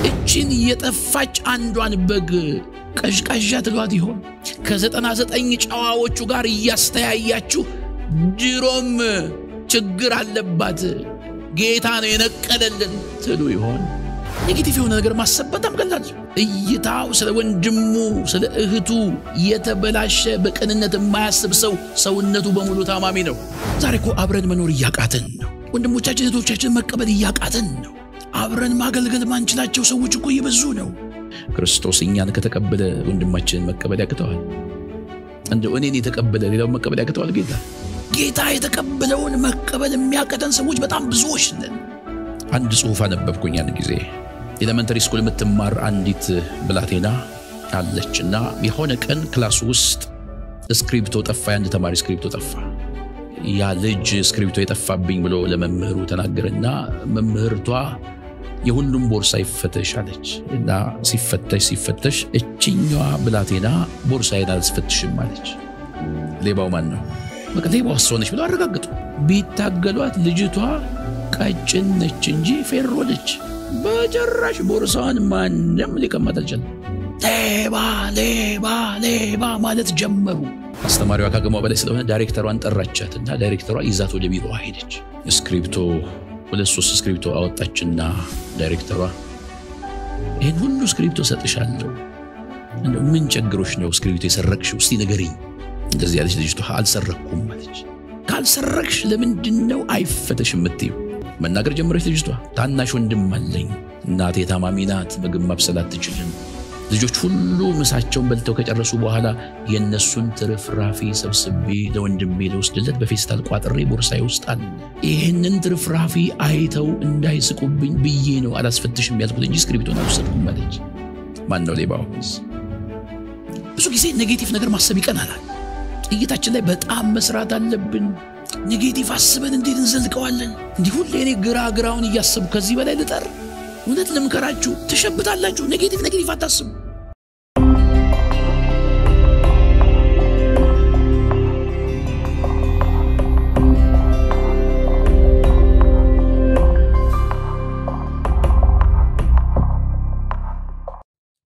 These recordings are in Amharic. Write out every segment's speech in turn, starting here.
እቺን የጠፋች አንዷን በግ ቀሽቃዣ ትሏት ይሆን? ከ99 ጨዋዎቹ ጋር እያስተያያችሁ ድሮም ችግር አለባት ጌታ ነው የነቀለልን ትሉ ይሆን? ኔጌቲቭ የሆነ ነገር ማሰብ በጣም ቀላል። እይታው ስለ ወንድሙ ስለ እህቱ የተበላሸ በቅንነት የማያስብ ሰው ሰውነቱ በሙሉ ታማሚ ነው። ዛሬ እኮ አብረን መኖር ያቃተን ነው። ወንድሞቻችን እህቶቻችን መቀበል ያቃተን ነው። አብረን ማገልገል ማንችላቸው ሰዎች እኮ ይበዙ ነው። ክርስቶስ እኛን ከተቀበለ ወንድማችንን መቀበል ያቅተዋል? እንደው እኔን የተቀበለ ሌላው መቀበል ያቅተዋል? ጌታ የተቀበለውን መቀበል የሚያቀተን ሰዎች በጣም ብዙዎች ነን። አንድ ጽሑፍ አነበብኩኝ ያን ጊዜ። ኤሌመንተሪ ስኩል የምትማር አንዲት ብላቴና አለችና የሆነ ቀን ክላስ ውስጥ ስክሪፕቶ ጠፋ። አንድ ተማሪ ስክሪፕቶ ጠፋ። ያ ልጅ ስክሪፕቶ የጠፋብኝ ብሎ ለመምህሩ ተናገረና መምህርቷ የሁሉም ቦርሳ ይፈተሽ አለች። እና ሲፈተሽ እቺኛዋ ብላቴና ቦርሳዬን አልፈትሽም አለች። ሌባው ማን ነው? በቃ ሌባው እሷ ነች ብለው አረጋግጡ። ቢታገሏት ልጅቷ ቀጭን ነች እንጂ ፌሮ ነች። በጭራሽ ቦርሳዋን ማንም ሊቀማት አልቻለም። ሌባ ማለት ጀመሩ። አስተማሪዋ ካገሟ በላይ ስለሆነ ዳይሬክተሯን ጠራቻትና ዳይሬክተሯ ይዛት ወደ ቢሮዋ ሄደች። ስክሪፕቶ 2-3 ስክሪፕቶ አወጣችና ዳይሬክተሯ ይሄን ሁሉ ስክሪፕቶ ሰጥሻለሁ፣ እንደው ምን ቸግሮሽ ነው ስክሪፕቶ የሰረቅሽው? እስቲ ንገሪኝ። እንደዚህ ያለች ልጅቷ አልሰረኩም አለች። ካልሰረቅሽ ለምንድነው አይፈተሽም የምትይው? መናገር ጀመረች ልጅቷ። ታናሽ ወንድም አለኝ፣ እናቴ ታማሚ ናት፣ ምግብ ማብሰል አትችልም። ልጆች ሁሉ ምሳቸውን በልተው ከጨረሱ በኋላ የነሱን ትርፍራፊ ሰብስቤ ለወንድሜ ለወስድለት በፌስታል ቋጥሬ ቦርሳዬ ውስጥ አለ። ይሄንን ትርፍራፊ አይተው እንዳይስቁብኝ ብዬ ነው አላስፈትሽም ያልኩት እንጂ ስክሪፕቶን አልወሰድኩም አለች። ማን ነው ሌባው? ብዙ ጊዜ ኔጌቲቭ ነገር ማሰብ ይቀናናል። እይታችን ላይ በጣም መስራት አለብን። ኔጌቲቭ አስበን እንዴት እንዘልቀዋለን? እንዲህ ሁሌ እኔ ግራውን እያሰቡ ከዚህ በላይ ልጠር? እውነት ልምከራችሁ፣ ትሸብታላችሁ። ኔጌቲቭ አታስቡ።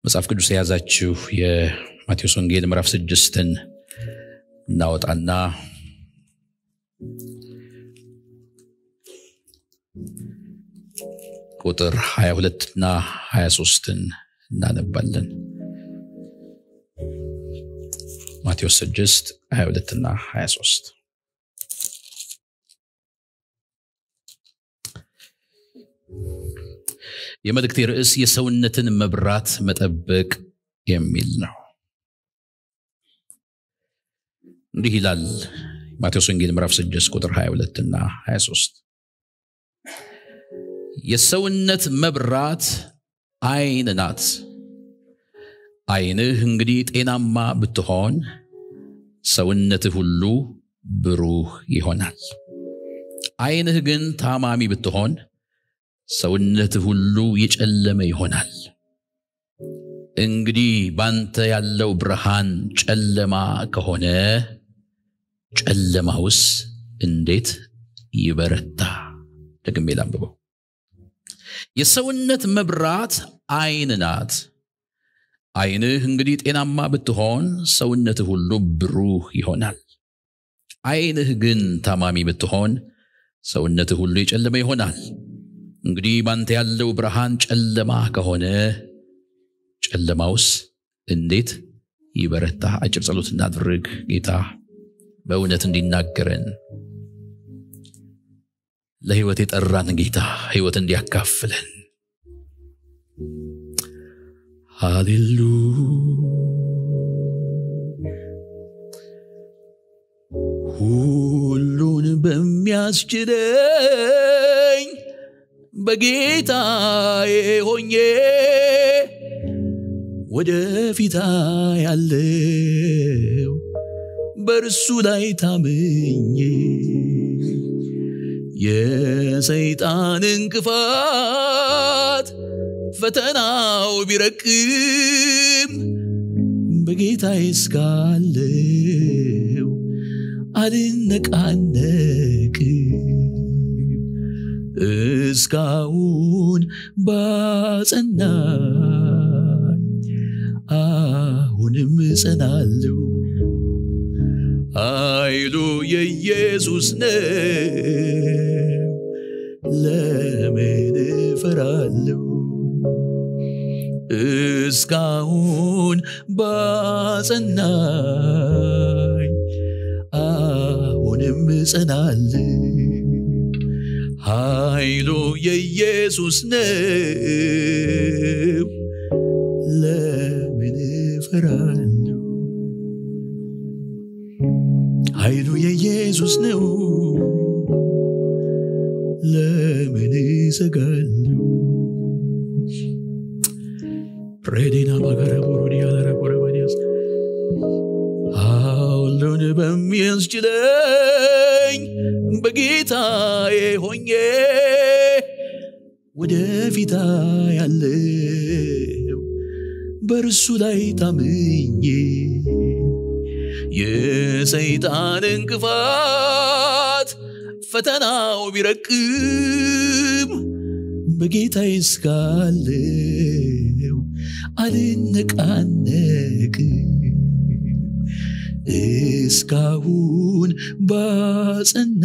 መጽሐፍ ቅዱስ የያዛችሁ የማቴዎስ ወንጌል ምዕራፍ 6ን እናወጣና ቁጥር 22 እና 23ን እናነባለን። ማቴዎስ 6 22 እና 23 የመልእክቴ ርዕስ የሰውነትን መብራት መጠበቅ የሚል ነው። እንዲህ ይላል ማቴዎስ ወንጌል ምዕራፍ 6 ቁጥር 22 እና 23 የሰውነት መብራት አይን ናት። አይንህ እንግዲህ ጤናማ ብትሆን ሰውነትህ ሁሉ ብሩህ ይሆናል። አይንህ ግን ታማሚ ብትሆን ሰውነትህ ሁሉ የጨለመ ይሆናል። እንግዲህ ባንተ ያለው ብርሃን ጨለማ ከሆነ ጨለማውስ እንዴት ይበረታ? ደግሜ ላንብበው። የሰውነት መብራት አይን ናት። አይንህ እንግዲህ ጤናማ ብትሆን ሰውነትህ ሁሉ ብሩህ ይሆናል። አይንህ ግን ታማሚ ብትሆን ሰውነትህ ሁሉ የጨለመ ይሆናል። እንግዲህ ባንተ ያለው ብርሃን ጨለማ ከሆነ ጨለማውስ እንዴት ይበረታ? አጭር ጸሎት እናድርግ። ጌታ በእውነት እንዲናገረን ለህይወት የጠራን ጌታ ህይወት እንዲያካፍለን። ሃሌሉያ ሁሉን በሚያስችለኝ በጌታዬ ሆኜ ወደፊት ያለው በእርሱ ላይ ታምኜ የሰይጣን እንቅፋት ፈተናው ቢረቅም በጌታዬ እስካለው አልነቃነቅም። እስካሁን ባጸናኝ አሁንም እጸናለሁ ኃይሉ የኢየሱስ ነው ለምን እፈራለሁ እስካሁን ባጸናኝ አሁንም እጸናለሁ ኃይሉ የኢየሱስ ነው ለምን እፈራለሁ ኃይሉ የኢየሱስ ነው ለምን እሰጋለሁ ሬዲና ባጋራቦሮዲያ ለረቦረባዲያስ ሁሉን በሚያስችለኝ በጌታዬ ሆኜ ወደፊት ያለው በእርሱ ላይ ታምኜ የሰይጣን እንቅፋት ፈተናው ቢረቅም በጌታዬ እስካለው አልነቃነቅም እስካሁን ባጸናኝ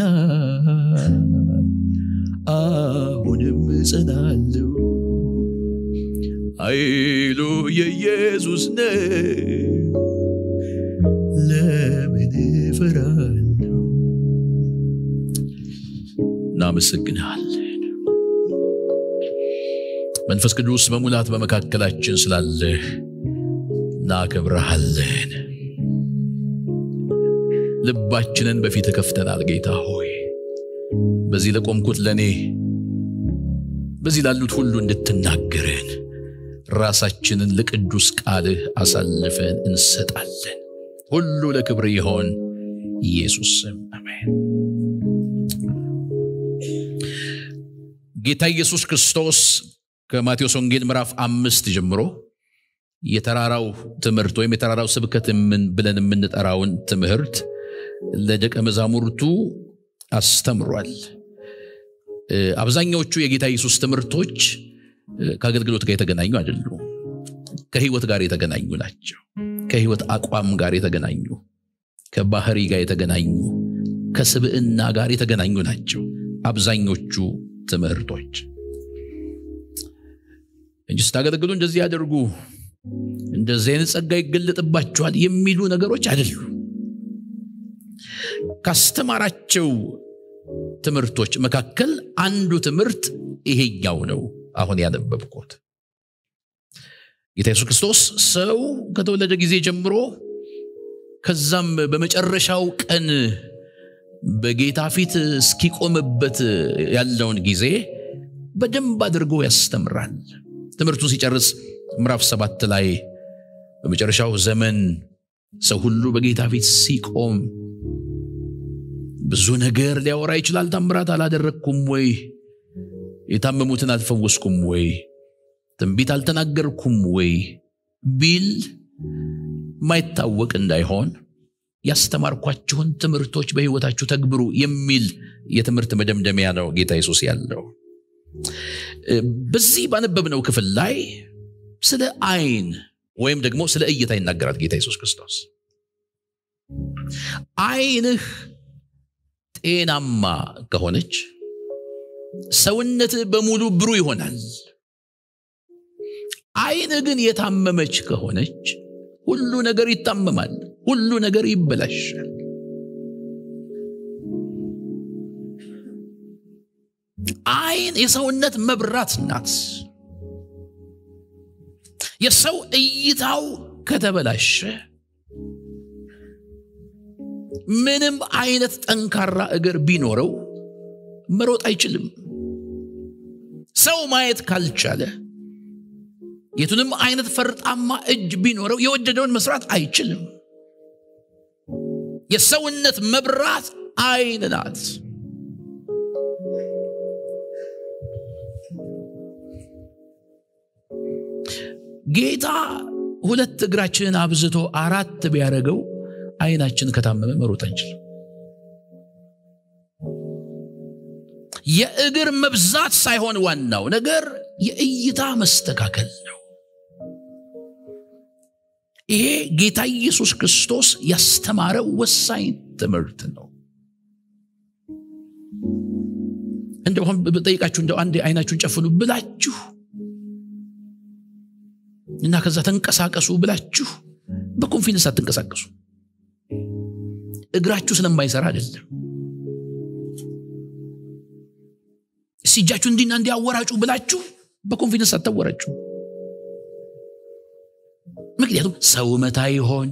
አሁንም እጸናለሁ ኃይሉ የኢየሱስ ነው ለምን እፈራለሁ እናመሰግንሃለን መንፈስ ቅዱስ በሙላት በመካከላችን ስላለህ እናከብርሃለን ልባችንን በፊት ከፍተናል ጌታ ሆይ በዚህ ለቆምኩት ለኔ በዚህ ላሉት ሁሉ እንድትናገረን ራሳችንን ለቅዱስ ቃልህ አሳልፈን እንሰጣለን ሁሉ ለክብር ይሁን ኢየሱስ ስም አሜን ጌታ ኢየሱስ ክርስቶስ ከማቴዎስ ወንጌል ምዕራፍ 5 ጀምሮ የተራራው ትምህርት ወይም የተራራው ስብከት ብለን የምንጠራውን ትምህርት ለደቀ መዛሙርቱ አስተምሯል አብዛኛዎቹ የጌታ ኢየሱስ ትምህርቶች ከአገልግሎት ጋር የተገናኙ አይደሉም ከህይወት ጋር የተገናኙ ናቸው ከህይወት አቋም ጋር የተገናኙ ከባህሪ ጋር የተገናኙ ከስብዕና ጋር የተገናኙ ናቸው አብዛኞቹ ትምህርቶች እንጂ ስታገለግሉ እንደዚህ ያደርጉ እንደዚህ አይነት ጸጋ ይገለጥባቸዋል የሚሉ ነገሮች አይደሉም ካስተማራቸው ትምህርቶች መካከል አንዱ ትምህርት ይሄኛው ነው አሁን ያነበብኩት ጌታ ኢየሱስ ክርስቶስ ሰው ከተወለደ ጊዜ ጀምሮ ከዛም በመጨረሻው ቀን በጌታ ፊት እስኪቆምበት ያለውን ጊዜ በደንብ አድርጎ ያስተምራል ትምህርቱን ሲጨርስ ምዕራፍ 7 ላይ በመጨረሻው ዘመን ሰው ሁሉ በጌታ ፊት ሲቆም ብዙ ነገር ሊያወራ ይችላል ታምራት አላደረኩም ወይ የታመሙትን አልፈወስኩም ወይ ትንቢት አልተናገርኩም ወይ ቢል ማይታወቅ እንዳይሆን ያስተማርኳችሁን ትምህርቶች በህይወታችሁ ተግብሩ የሚል የትምህርት መደምደሚያ ነው ጌታ ኢየሱስ ያለው በዚህ ባነበብነው ክፍል ላይ ስለ አይን ወይም ደግሞ ስለ እይታ ይናገራል ጌታ ኢየሱስ ክርስቶስ አይንህ ጤናማ ከሆነች ሰውነት በሙሉ ብሩህ ይሆናል አይን ግን የታመመች ከሆነች ሁሉ ነገር ይታመማል ሁሉ ነገር ይበላሻል አይን የሰውነት መብራት ናት የሰው እይታው ከተበላሸ ምንም አይነት ጠንካራ እግር ቢኖረው መሮጥ አይችልም ሰው ማየት ካልቻለ የቱንም አይነት ፈርጣማ እጅ ቢኖረው የወደደውን መስራት አይችልም የሰውነት መብራት አይን ናት ጌታ ሁለት እግራችንን አብዝቶ አራት ቢያረገው አይናችን ከታመመ መሮጥ አንችልም የእግር መብዛት ሳይሆን ዋናው ነገር የእይታ መስተካከል ነው። ይሄ ጌታ ኢየሱስ ክርስቶስ ያስተማረው ወሳኝ ትምህርት ነው። እንደው በጠይቃችሁ እንደው አንድ አይናችሁን ጨፍኑ ብላችሁ እና ከዛ ተንቀሳቀሱ ብላችሁ በኮንፊደንስ አትንቀሳቀሱ። እግራችሁ ስለማይሰራ አይደለም። ሲጃችሁ እንዲና እንዲያወራጩ ብላችሁ በኮንፊደንስ አትወራጩ። ምክንያቱም ሰው መታ ይሆን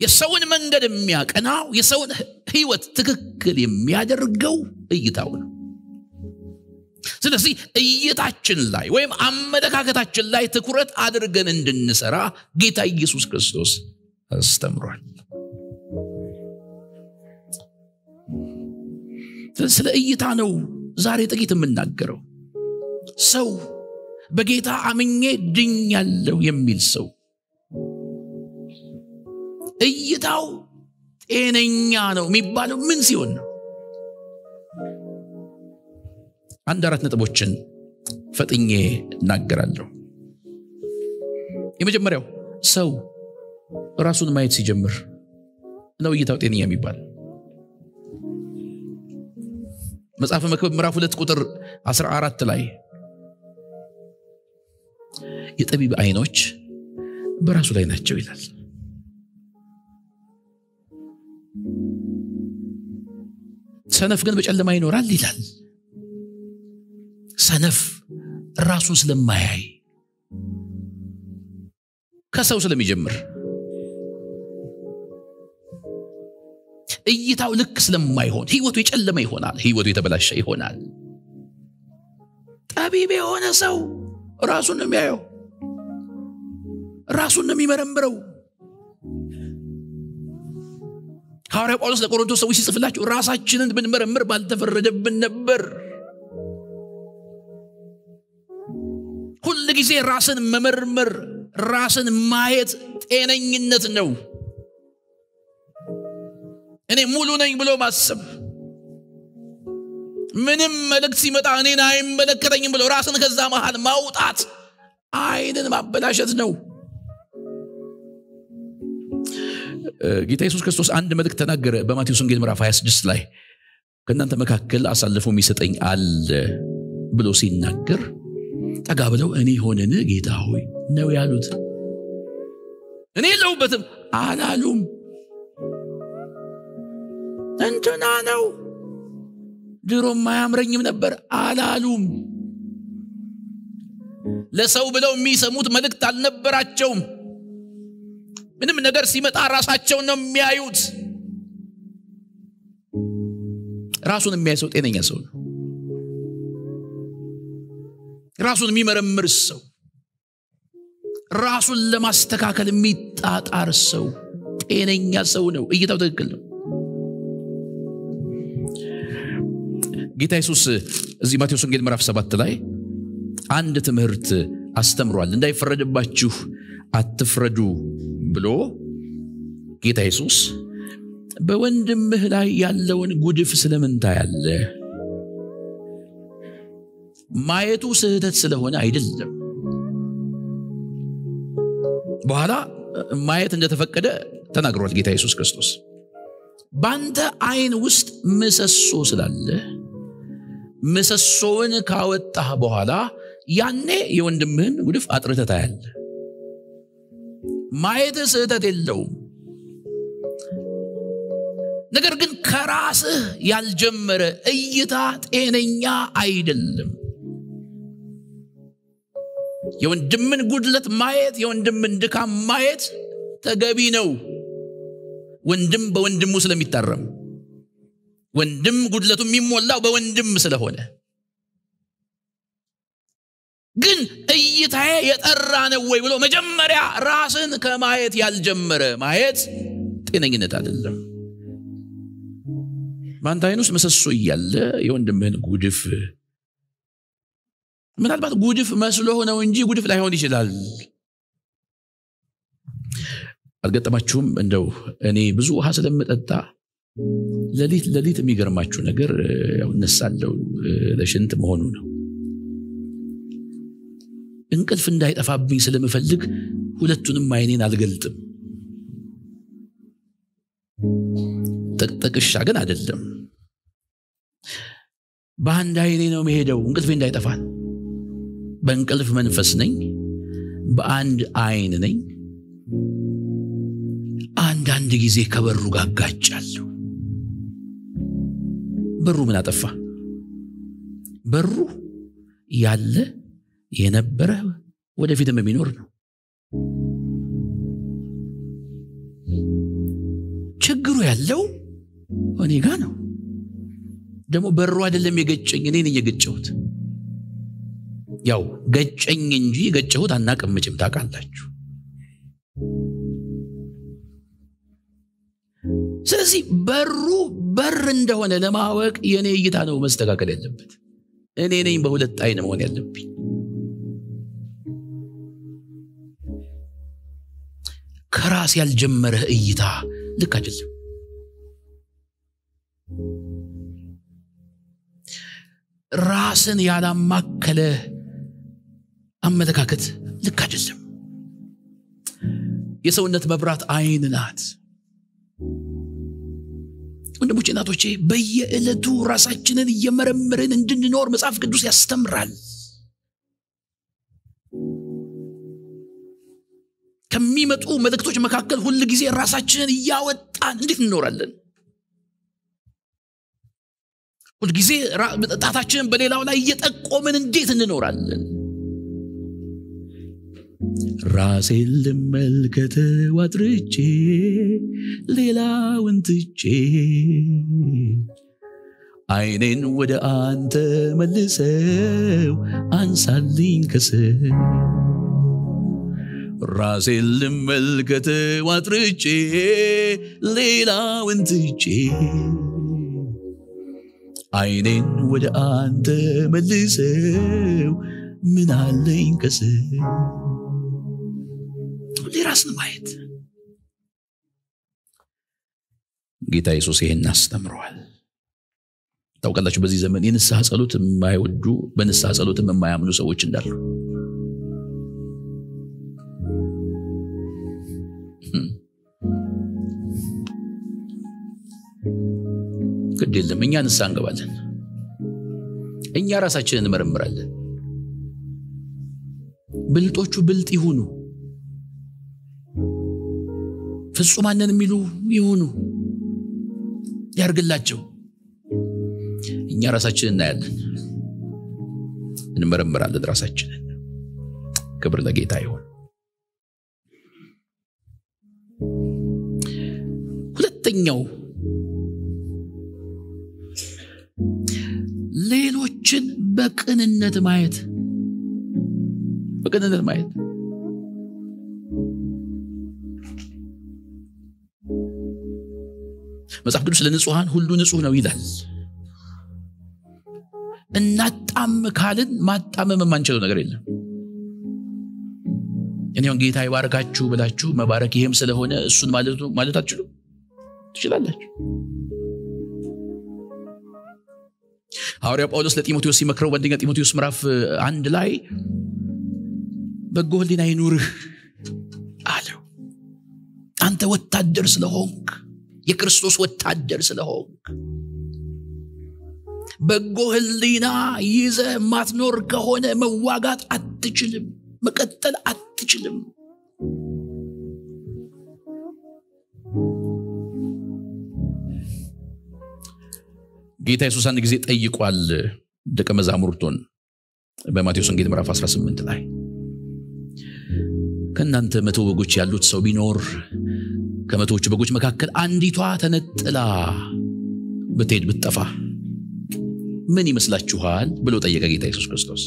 የሰውን መንገድ የሚያቀናው የሰውን ህይወት ትክክል የሚያደርገው እይታው ነው። ስለዚህ እይታችን ላይ ወይም አመለካከታችን ላይ ትኩረት አድርገን እንድንሰራ ጌታ ኢየሱስ ክርስቶስ አስተምሯል። ስለ እይታ ነው ዛሬ ጥቂት የምናገረው። ሰው በጌታ አምኜ ድኛለሁ የሚል ሰው እይታው ጤነኛ ነው የሚባለው ምን ሲሆን ነው? አንድ አራት ነጥቦችን ፈጥኜ እናገራለሁ። የመጀመሪያው ሰው ራሱን ማየት ሲጀምር ነው እይታው ጤነኛ የሚባል። መጽሐፈ መክብብ ምዕራፍ 2 ቁጥር 14 ላይ የጠቢብ አይኖች በራሱ ላይ ናቸው ይላል። ሰነፍ ግን በጨለማ ይኖራል ይላል። ሰነፍ ራሱን ስለማያይ ከሰው ስለሚጀምር እይታው ልክ ስለማይሆን ህይወቱ የጨለመ ይሆናል፣ ህይወቱ የተበላሸ ይሆናል። ጠቢብ የሆነ ሰው ራሱን ነው የሚያየው፣ ራሱን ነው የሚመረምረው። ሐዋርያው ጳውሎስ ለቆሮንቶስ ሰዎች ሲጽፍላቸው ራሳችንን ብንመረምር ባልተፈረደብን ነበር። ሁሉ ጊዜ ራስን መመርመር፣ ራስን ማየት ጤነኝነት ነው። እኔ ሙሉ ነኝ ብሎ ማሰብ፣ ምንም መልእክት ሲመጣ እኔን አይመለከተኝም ብሎ ራስን ከዛ መሃል ማውጣት አይንን ማበላሸት ነው። ጌታ ኢየሱስ ክርስቶስ አንድ መልእክት ተናገረ በማቴዎስ ወንጌል ምዕራፍ 26 ላይ ከእናንተ መካከል አሳልፎ የሚሰጠኝ አለ ብሎ ሲናገር ጠጋ ብለው እኔ ሆነን ጌታ ሆይ ነው ያሉት። እኔ የለሁበትም አላሉም። እንትና ነው ድሮም አያምረኝም ነበር አላሉም። ለሰው ብለው የሚሰሙት መልእክት አልነበራቸውም። ምንም ነገር ሲመጣ ራሳቸውን ነው የሚያዩት። ራሱን የሚያይ ሰው ጤነኛ ሰው ነው። ራሱን የሚመረምር ሰው፣ ራሱን ለማስተካከል የሚጣጣር ሰው ጤነኛ ሰው ነው። እይታው ትክክል ነው። ጌታ ኢየሱስ እዚህ ማቴዎስ ወንጌል ምዕራፍ 7 ላይ አንድ ትምህርት አስተምሯል። እንዳይፈረድባችሁ አትፍረዱ ብሎ ጌታ ኢየሱስ በወንድምህ ላይ ያለውን ጉድፍ ስለምን ታያለህ? ማየቱ ስህተት ስለሆነ አይደለም። በኋላ ማየት እንደተፈቀደ ተናግሯል ጌታ ኢየሱስ ክርስቶስ። ባንተ አይን ውስጥ ምሰሶ ስላለ ምሰሶውን ካወጣህ በኋላ ያኔ የወንድምህን ጉድፍ አጥርተህ ታያለህ። ማየት ስህተት የለውም። ነገር ግን ከራስህ ያልጀመረ እይታ ጤነኛ አይደለም። የወንድምን ጉድለት ማየት፣ የወንድምን ድካም ማየት ተገቢ ነው። ወንድም በወንድሙ ስለሚታረም፣ ወንድም ጉድለቱ የሚሞላው በወንድም ስለሆነ። ግን እይታዬ የጠራ ነው ወይ ብሎ መጀመሪያ ራስን ከማየት ያልጀመረ ማየት ጤነኝነት አይደለም። በአንተ አይን ውስጥ ምሰሶ እያለ የወንድምህን ጉድፍ ምናልባት ጉድፍ መስሎህ ነው እንጂ ጉድፍ ላይሆን ይችላል። አልገጠማችሁም? እንደው እኔ ብዙ ውሃ ስለምጠጣ ለሊት የሚገርማችሁ ነገር ያው እነሳለሁ ለሽንት መሆኑ ነው። እንቅልፍ እንዳይጠፋብኝ ስለምፈልግ ሁለቱንም አይኔን አልገልጥም። ጥቅጥቅሻ ግን አይደለም፣ በአንድ አይኔ ነው መሄደው እንቅልፌ እንዳይጠፋ። በእንቅልፍ መንፈስ ነኝ፣ በአንድ አይን ነኝ። አንዳንድ ጊዜ ከበሩ ጋር ጋጫለሁ። በሩ ምን አጠፋ? በሩ ያለ የነበረ ወደፊትም የሚኖር ነው። ችግሩ ያለው እኔ ጋር ነው። ደግሞ በሩ አይደለም የገጨኝ፣ እኔ ነኝ የገጨሁት። ያው ገጨኝ እንጂ ገጨሁት አናቀምጭም፣ ታውቃላችሁ። ስለዚህ በር እንደሆነ ለማወቅ የኔ እይታ ነው መስተካከል ያለበት። እኔ ነኝ በሁለት አይን መሆን ያለብኝ። ከራስ ያልጀመረ እይታ ልክ አይደለም። ራስን ያላማከለ አመለካከት ልክ አይደለም። የሰውነት መብራት አይን ናት። ወንድሞቼ እናቶቼ፣ በየዕለቱ ራሳችንን እየመረመርን እንድንኖር መጽሐፍ ቅዱስ ያስተምራል። ከሚመጡ መልእክቶች መካከል ሁሉ ጊዜ ራሳችንን እያወጣን እንዴት እንኖራለን? ሁሉ ጊዜ ጣታችንን በሌላው ላይ እየጠቆምን እንዴት እንኖራለን? ራሴን ልመልከት ዋጥርቼ ሌላውን ትቼ አይኔን ወደ አንተ መልሰው አንሳልኝ ከስር። ራሴን ልመልከት ዋጥርቼ ሌላውን ትቼ አይኔን ወደ አንተ መልሰው ምን አለኝ ከስር። ለራስን ማየት ጌታ ኢየሱስ ይሄን አስተምሯል። ታውቃላችሁ በዚህ ዘመን የንስሐ ጸሎት የማይወዱ በንስሐ ጸሎት የማያምኑ ሰዎች እንዳሉ። ግድ የለም እኛ ንስሐ እንገባለን፣ እኛ ራሳችንን እንመረምራለን። ብልጦቹ ብልጥ ይሁኑ፣ ፍጹማንን የሚሉ ይሁኑ፣ ያርግላቸው። እኛ ራሳችንን እናያለን፣ እንመረምራለን ራሳችንን። ክብር ለጌታ ይሁን። ሁለተኛው ሌሎችን በቅንነት ማየት። በቅንነት ማየት መጽሐፍ ቅዱስ ለንጹሃን ሁሉ ንጹህ ነው ይላል። እናጣም ካልን ማጣመም የማንችለው ነገር የለም። እኔውን ጌታ ይባርካችሁ ብላችሁ መባረክ ይሄም ስለሆነ እሱን ማለት አትችሉ ትችላላችሁ። ሐዋርያው ጳውሎስ ለጢሞቴዎስ ሲመክረው በአንደኛ ጢሞቴዎስ ምዕራፍ 1 ላይ በጎ ሕሊና ይኑርህ አለው። አንተ ወታደር ስለሆንክ፣ የክርስቶስ ወታደር ስለሆንክ በጎ ሕሊና ይዘህ ማትኖር ከሆነ መዋጋት አትችልም፣ መቀጠል አትችልም። ጌታ ኢየሱስ አንድ ጊዜ ጠይቋል ደቀ መዛሙርቱን በማቴዎስ ወንጌል ምዕራፍ 18 ላይ ከእናንተ 100 በጎች ያሉት ሰው ቢኖር ከመቶዎቹ በጎች መካከል አንዲቷ ተነጥላ ብትሄድ ብትጠፋ ምን ይመስላችኋል ብሎ ጠየቀ ጌታ ኢየሱስ ክርስቶስ።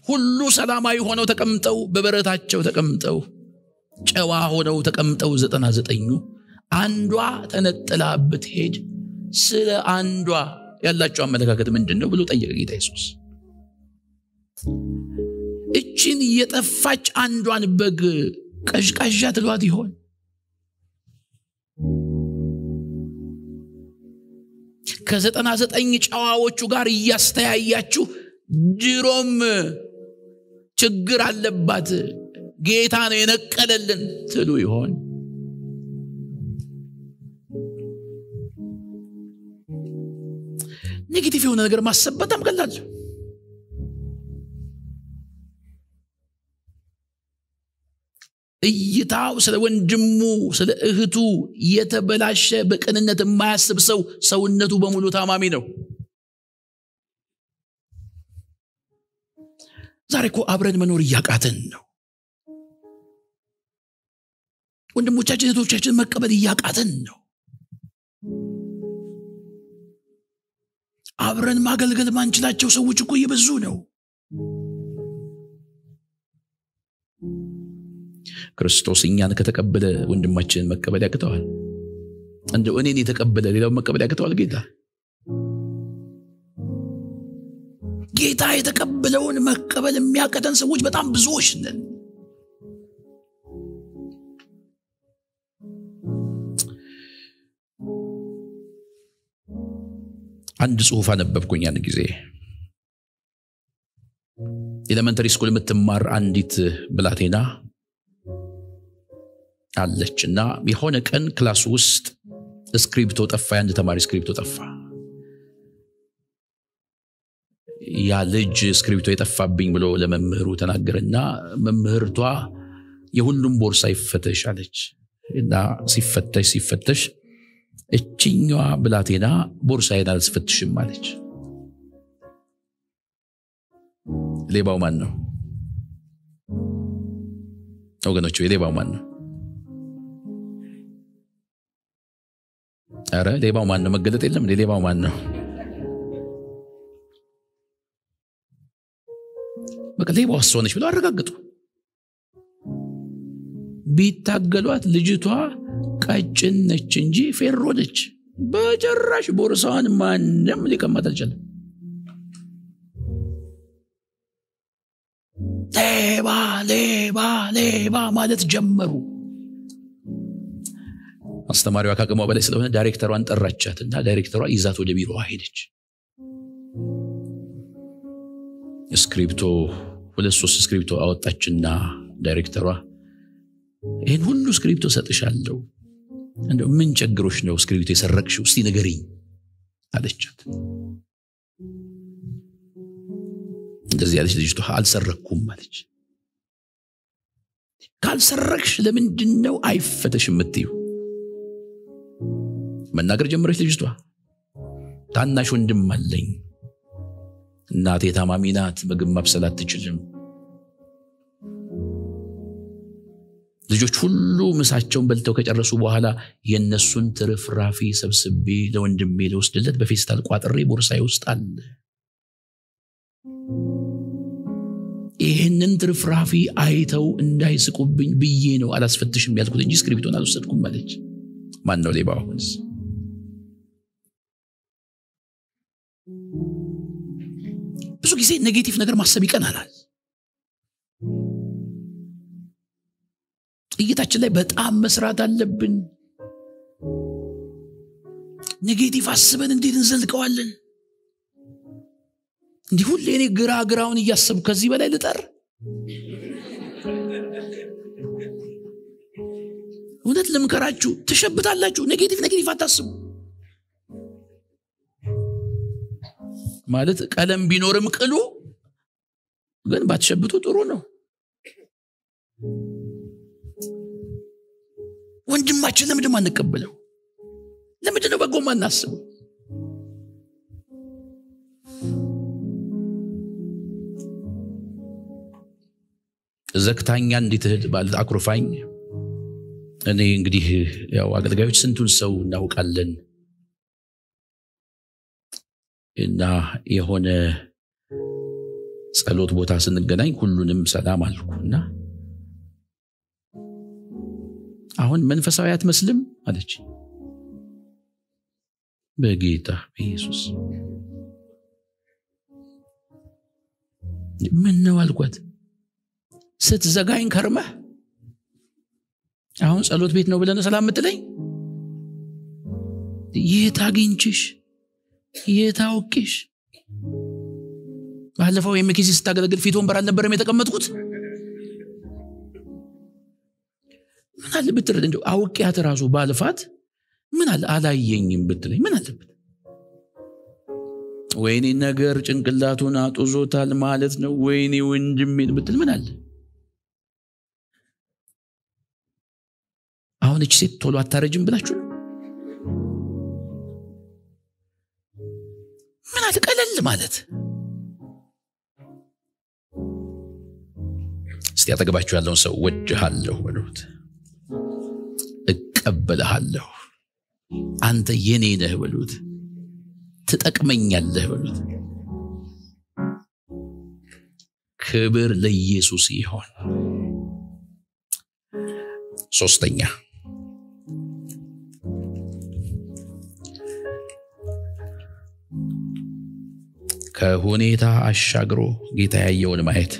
ሁሉ ሰላማዊ ሆነው ተቀምጠው በበረታቸው ተቀምጠው ጨዋ ሆነው ተቀምጠው 99ኙ አንዷ ተነጥላ ብትሄድ ስለ አንዷ ያላችሁ አመለካከት ምንድነው ብሎ ጠየቀ ጌታ ኢየሱስ። እቺን የጠፋች አንዷን በግ ቀዥቃዣ ትሏት ይሆን? ከ99 ጨዋዎቹ ጋር እያስተያያችሁ ድሮም ችግር አለባት ጌታ ነው የነቀለልን ትሉ ይሆን? ኔጌቲቭ የሆነ ነገር ማሰብ በጣም ቀላል ነው። እይታው ስለ ወንድሙ ስለ እህቱ የተበላሸ በቅንነት የማያስብ ሰው ሰውነቱ በሙሉ ታማሚ ነው። ዛሬ እኮ አብረን መኖር እያቃተን ነው። ወንድሞቻችን እህቶቻችን መቀበል እያቃተን ነው። አብረን ማገልገል ማንችላቸው ሰዎች እኮ እየበዙ ነው። ክርስቶስ እኛን ከተቀበለ ወንድማችንን መቀበል ያቅተዋል? እንደው እኔን የተቀበለ ሌላው መቀበል ያቅተዋል? ጌታ የተቀበለውን መቀበል የሚያቀተን ሰዎች በጣም ብዙዎች ነን። አንድ ጽሑፍ አነበብኩኝ አንድ ጊዜ። ኤሌመንተሪ ስኩል የምትማር አንዲት ብላቴና አለችና የሆነ ቀን ክላስ ውስጥ ስክሪፕቶ ጠፋ። አንድ ተማሪ ስክሪፕቶ ጠፋ። ያ ልጅ ስክሪፕቶ የጠፋብኝ ብሎ ለመምህሩ ተናገረና መምህርቷ የሁሉም ቦርሳ ይፈተሽ አለች። እና ሲፈተሽ እቺኛዋ ብላቴና ቦርሳዬን አልፈትሽም አለች። ሌባው ማን ነው ወገኖች? ሌባው ማን ነው? አረ ሌባው ማን ነው? መገለጥ የለም። ሌባው ማን ነው? በቃ ሌባው እሷ ነች ብለው አረጋግጡ። ቢታገሏት ልጅቷ ቀጭን ነች እንጂ ፌሮ ነች። በጭራሽ ቦርሳዋን ማንም ሊቀማት አልቻለም። ሌባ ሌባ ሌባ ማለት ጀመሩ። አስተማሪዋ ካቀሟ በላይ ስለሆነ ዳይሬክተሯን ጠራቻትና ዳይሬክተሯ ይዛት ወደ ቢሮዋ ሄደች። ስክሪፕቶ 2-3 ስክሪፕቶ አወጣችና ዳይሬክተሯ ይሄን ሁሉ ስክሪፕቶ ሰጥሻለሁ፣ እንደው ምን ቸግሮሽ ነው ስክሪፕቶ የሰረቅሽው? እስቲ ንገሪኝ አለቻት። እንደዚህ ያለች ልጅቷ አልሰረኩም አለች። ካልሰረቅሽ ለምንድነው አይፈተሽ የምትይው? መናገር ጀመረች ልጅቷ። ታናሽ ወንድም አለኝ፣ እናቴ ታማሚ ናት፣ ምግብ ማብሰል አትችልም። ልጆች ሁሉ ምሳቸውን በልተው ከጨረሱ በኋላ የነሱን ትርፍራፊ ሰብስቤ ለወንድሜ ለወስድለት በፌስታል ቋጥሬ ቦርሳዬ ውስጥ አለ። ይሄንን ትርፍራፊ አይተው እንዳይስቁብኝ ብዬ ነው አላስፈትሽም ያልኩት እንጂ ስክሪፕቶን አልወሰድኩም አለች። ማን ነው ሌባው? ብዙ ጊዜ ኔጌቲቭ ነገር ማሰብ ይቀናናል። እይታችን ላይ በጣም መስራት አለብን። ኔጌቲቭ አስበን እንዴት እንዘልቀዋለን? እንዲህ ሁሌ እኔ ግራውን እያሰብኩ ከዚህ በላይ ልጠር? እውነት ልምከራችሁ፣ ትሸብታላችሁ። ኔጌቲቭ አታስቡ። ማለት ቀለም ቢኖርም ቅሉ ግን ባትሸብቱ ጥሩ ነው። ወንድማችን ለምንድን አንቀበለው? ለምንድን ነው በጎ ማናስበው? ዘክታኛ እንዴት ማለት አኩርፋኝ። እኔ እንግዲህ ያው አገልጋዮች ስንቱን ሰው እናውቃለን እና የሆነ ጸሎት ቦታ ስንገናኝ ሁሉንም ሰላም አልኩና አሁን መንፈሳዊ አትመስልም አለች። በጌታ ኢየሱስ ምን ነው አልኳት። ስትዘጋኝ ከርመህ አሁን ጸሎት ቤት ነው ብለን ሰላም ምትለኝ? የታግኝችሽ የታውቂሽ ባለፈው የመኪሲ ስታገለግል ፊት ወንበር አልነበረም የተቀመጥኩት ምን አለ ብትረድ እንደው አውቂያት ራሱ ባልፋት ምን አለ አላየኝም ብትለኝ ምን አለበት ወይኔ ነገር ጭንቅላቱን አጥዞታል ማለት ነው ወይኔ ወንድሜ ብትል ምን አለ አሁን እቺ ሴት ቶሎ አታረጅም ብላችሁ ምን አለ ቀለል ማለት እስቲ አጠገባችሁ ያለውን ሰው ወድሃለሁ በሉት እቀበልሃለሁ አንተ የኔ ነህ በሉት ትጠቅመኛለህ በሉት ክብር ለኢየሱስ ይሁን ሶስተኛ ከሁኔታ አሻግሮ ጌታ ያየውን ማየት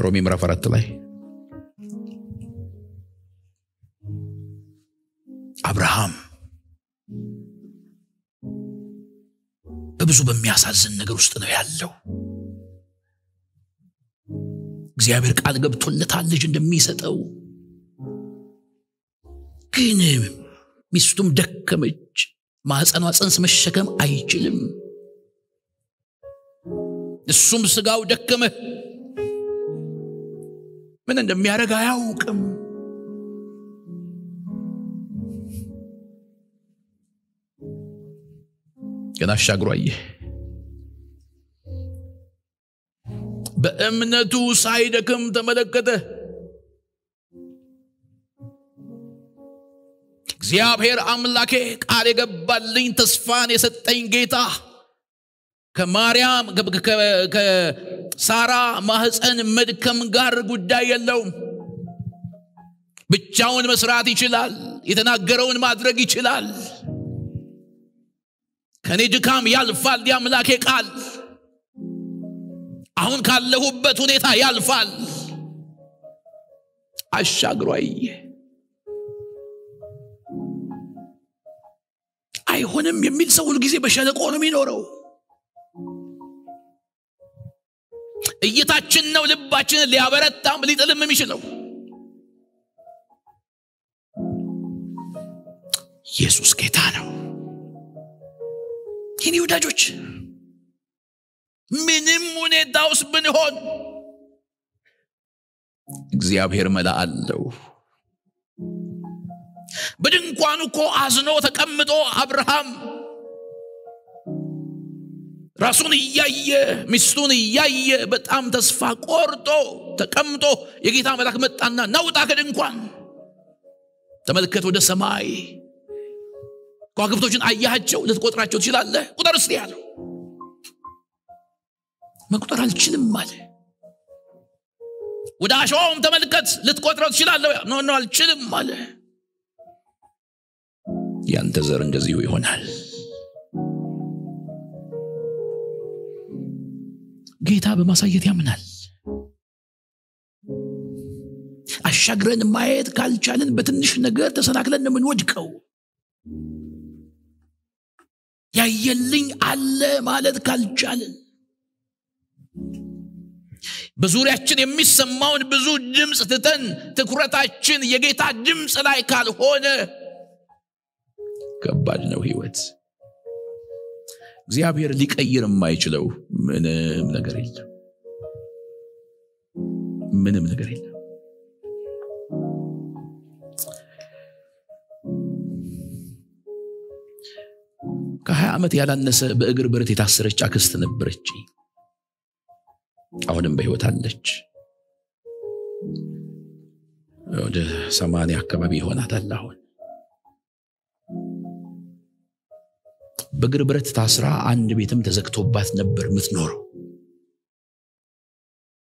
ሮሜ ምዕራፍ 4 ላይ አብርሃም በብዙ በሚያሳዝን ነገር ውስጥ ነው ያለው እግዚአብሔር ቃል ገብቶለታል ልጅ እንደሚሰጠው ግን ሚስቱም ደከመች ማህፀኗ ጽንስ መሸከም አይችልም እሱም ስጋው ደከመ ምን እንደሚያደርግ አያውቅም ገና አሻግሮ አየ በእምነቱ ሳይደክም ተመለከተ እግዚአብሔር አምላኬ ቃል የገባልኝ ተስፋን የሰጠኝ ጌታ ከማርያም ከሳራ ማህፀን መድከም ጋር ጉዳይ የለውም ብቻውን መስራት ይችላል የተናገረውን ማድረግ ይችላል ከኔ ድካም ያልፋል ያምላኬ ቃል አሁን ካለሁበት ሁኔታ ያልፋል አሻግሮ አየ አይሆንም የሚል ሰው ሁሉ ጊዜ በሸለቆ ነው የሚኖረው እይታችን ነው ልባችንን ሊያበረታም ሊጥልም የሚችለው ኢየሱስ ጌታ ነው የኔ ወዳጆች ምንም ሁኔታ ውስጥ ብንሆን እግዚአብሔር መላ አለው በድንኳኑ እኮ አዝኖ ተቀምጦ አብርሃም ራሱን እያየ ሚስቱን እያየ በጣም ተስፋ ቆርጦ ተቀምጦ የጌታ መልአክ መጣና ናውጣ ከድንኳን ተመልከት ወደ ሰማይ ከዋክብቶችን አያቸው ልትቆጥራቸው ትችላለህ ቁጥር እስቲ ያለው መቁጠር አልችልም አለ ወደ አሸዋውም ተመልከት ልትቆጥረው ትችላለህ ኖ አልችልም አለ ያንተ ዘር እንደዚሁ ይሆናል ጌታ በማሳየት ያምናል አሻግረን ማየት ካልቻለን በትንሽ ነገር ተሰናክለን ነው የምንወድቀው ያየልኝ አለ ማለት ካልቻለን በዙሪያችን የሚሰማውን ብዙ ድምጽ ትተን ትኩረታችን የጌታ ድምጽ ላይ ካልሆነ ከባድ ነው ህይወት እግዚአብሔር ሊቀይር የማይችለው ምንም ነገር የለም ምንም ነገር የለም ከ20 ዓመት ያላነሰ በእግር ብረት የታሰረች አክስት ነበረች አሁንም በህይወት አለች ወደ 80 አካባቢ ይሆናታል አሁን በእግር ብረት ታስራ አንድ ቤትም ተዘግቶባት ነበር የምትኖረው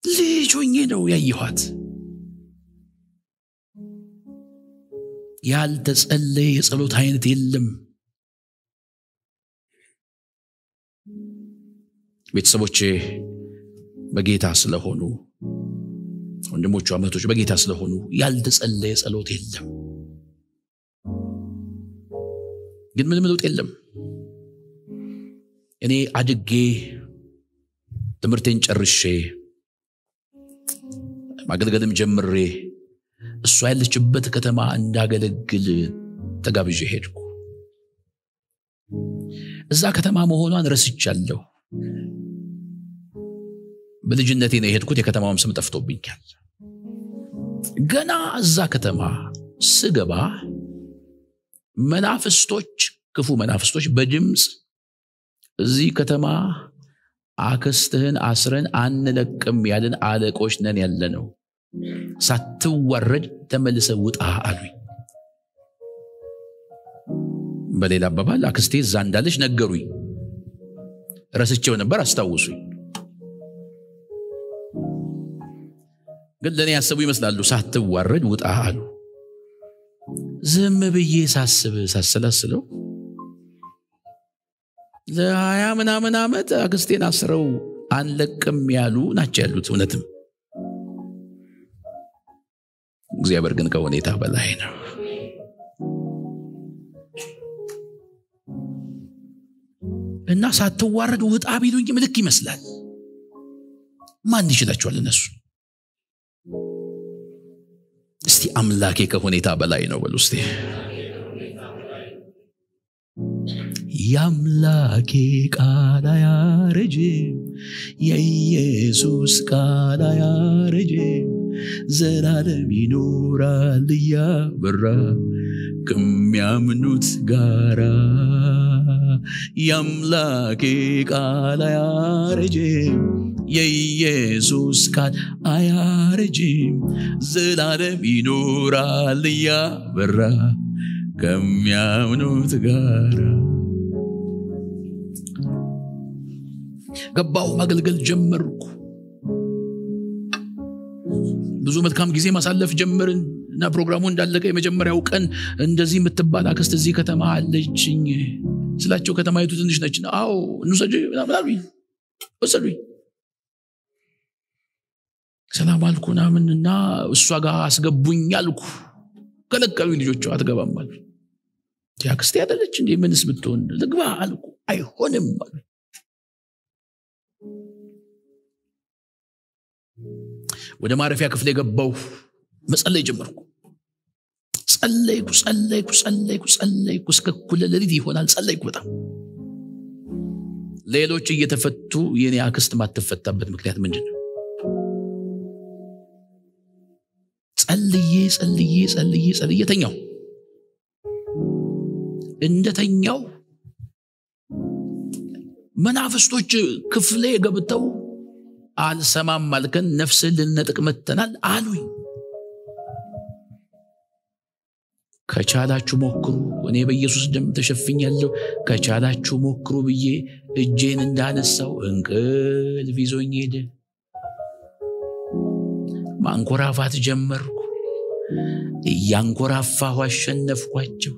ልጅ ሆኜ ነው ያየኋት ያልተጸለየ የጸሎት አይነት የለም ቤተሰቦቼ በጌታ ስለሆኑ ወንድሞቿ አማቶች በጌታ ስለሆኑ ያልተጸለየ ጸሎት የለም ግን ምንም ለውጥ የለም። እኔ አድጌ ትምህርቴን ጨርሼ ማገልገልም ጀምሬ እሷ ያለችበት ከተማ እንዳገለግል ተጋብዤ ሄድኩ። እዛ ከተማ መሆኗን ረስቻለሁ። በልጅነቴ ነው የሄድኩት። የከተማውም ስም ጠፍቶብኛል። ገና እዛ ከተማ ስገባ መናፍስቶች፣ ክፉ መናፍስቶች በድምጽ እዚህ ከተማ አክስትህን አስረን አንለቅም ያለን አለቆች ነን ያለነው፣ ሳትዋረድ ተመልሰህ ውጣ አሉኝ። በሌላ አባባል አክስቴ እዛ እንዳለች ነገሩኝ። ረስቼው ነበር፣ አስታውሱኝ። ግን ለኔ ያሰቡ ይመስላሉ። ሳትዋረድ ውጣ አሉ። ዝም ብዬ ሳሰላስለው ለ20 ምናምን ዓመት አክስቴን አስረው አንለቅም ያሉ ናቸው ያሉት። እውነትም እግዚአብሔር ግን ከሁኔታ በላይ ነው። እና ሳትዋረድ ውጣ ቢሉኝ ምልክ ይመስላል። ማን ይችላቸዋል እነሱ? እስቲ አምላኬ ከሁኔታ በላይ ነው በሉ እስቲ። ያምላኬ ቃል አያረጅም፣ የኢየሱስ ቃል አያረጅም፣ ዘላለም ይኖራል እያበራ ከሚያምኑት ጋራ። ያምላኬ ቃል አያረጅም፣ የኢየሱስ ቃል አያረጅም፣ ዘላለም ይኖራል እያበራ ከሚያምኑት ጋራ። ገባው፣ ማገልገል ጀመርኩ። ብዙ መልካም ጊዜ ማሳለፍ ጀመርን እና ፕሮግራሙ እንዳለቀ የመጀመሪያው ቀን እንደዚህ የምትባል አክስት እዚህ ከተማ አለችኝ ስላቸው፣ ከተማይቱ ትንሽ ነች። አዎ እንውሰጂ ምናምን ወሰዱኝ። ሰላም አልኩና ምንና እሷ ጋር አስገቡኝ አልኩ። ከለከሉኝ። ልጆቿ አትገባም አሉ። አክስቴ አይደለች እንዴ? ምንስ ብትሆን ልግባ አልኩ። አይሆንም አሉ። ወደ ማረፊያ ክፍል ገባው። መጸለይ ጀመርኩ። ጸለይኩ እስከ እኩለ ሌሊት ይሆናል። ጸለይኩ በጣም። ሌሎች እየተፈቱ የኔ አክስት ማትፈታበት ምክንያት ምንድነው? ጸልዬ ተኛው። እንደተኛው መናፍስቶች ክፍሌ ገብተው አልሰማም ማልከን ነፍስን ልንነጥቅ መተናል አሉኝ። ከቻላችሁ ሞክሩ፣ እኔ በኢየሱስ ደም ተሸፍኛለሁ፣ ከቻላችሁ ሞክሩ ብዬ እጄን እንዳነሳው እንቅልፍ ይዞኝ ሄደ። ማንኮራፋት ጀመርኩ። እያንኮራፋሁ አሸነፍኳቸው።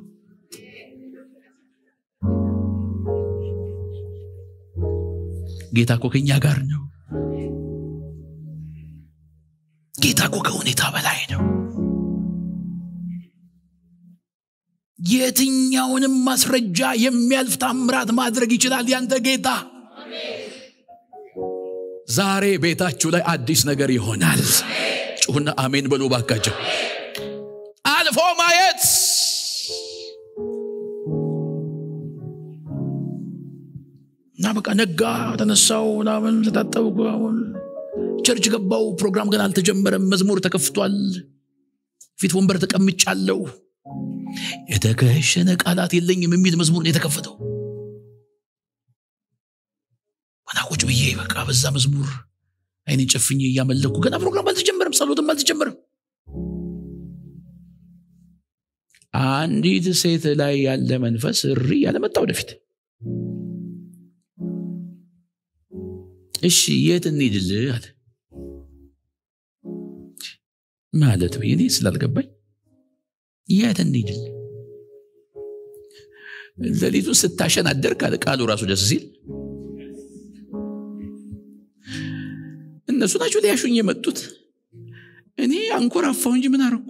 ጌታ እኮ ከኛ ጋር ነው። ጌታ እኮ ከሁኔታ በላይ ነው። የትኛውንም ማስረጃ የሚያልፍ ታምራት ማድረግ ይችላል ያንተ ጌታ። ዛሬ ቤታችሁ ላይ አዲስ ነገር ይሆናል። ጩሁና አሜን በሉ ባካችሁ። አልፎ ማየት እና በቃ ነጋ። ተነሳው ናምን ተጣጣው። ቸርች ገባው። ፕሮግራም ገና አልተጀመረም። መዝሙር ተከፍቷል። ፊት ወንበር ተቀምጫለሁ። የተከሸነ ቃላት የለኝም የሚል መዝሙር ነው የተከፈተው። ወናቆጭ ብዬ በቃ በዛ መዝሙር አይኔን ጨፍኜ እያመለኩ ገና ፕሮግራም አልተጀመረም። ጸሎትም አልተጀመረም። አንዲት ሴት ላይ ያለ መንፈስ እሪ ያለ መጣ ወደፊት። እሺ የት እንሂድልህ አለ። ማለት በእኔ ስላልገባኝ የት እንሂድልህ? ለሊቱ ስታሸን አደርክ አለ። ቃሉ ራሱ ደስ ሲል እነሱ ናቸው ሊያሹኝ የመጡት። እኔ አንኮራፋው እንጂ ምን አረኩ?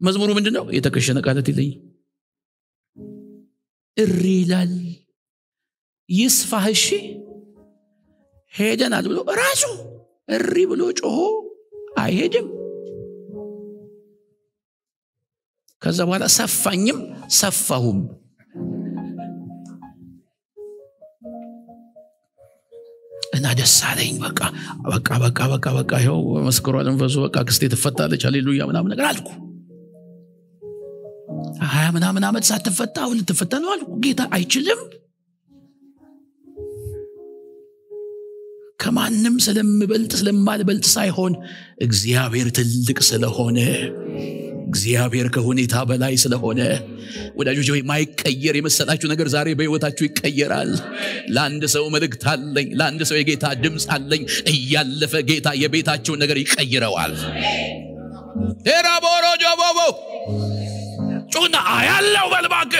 መዝሙሩ ምንድነው? የተከሸነ ቃላት ይለኝ እሪላል ይስፋህሺ ሄደናል ብሎ ራሱ እሪ ብሎ ጮሆ አይሄድም። ከዛ በኋላ ሰፋኝም ሰፋሁም እና ደሳለኝ በቃ ይኸው መስክሯል መንፈሱ በቃ ክስቴ ተፈታለች ሃሌሉያ ምናምን ነገር አልኩ። ምናምን ዓመት ሳትፈታ አሁን ልትፈታ ነው አልኩ። ጌታ አይችልም። ከማንም ስለማልበልጥ ሳይሆን እግዚአብሔር ትልቅ ስለሆነ እግዚአብሔር ከሁኔታ በላይ ስለሆነ ወዳጆች ሆይ ማይቀየር የመሰላችሁ ነገር ዛሬ በህይወታችሁ ይቀየራል። ለአንድ ሰው መልእክት አለኝ። ለአንድ ሰው የጌታ ድምጽ አለኝ። እያለፈ ጌታ የቤታችሁን ነገር ይቀይረዋል። ተራቦሮ ጆቦቦ ጩና ያለው በልባክ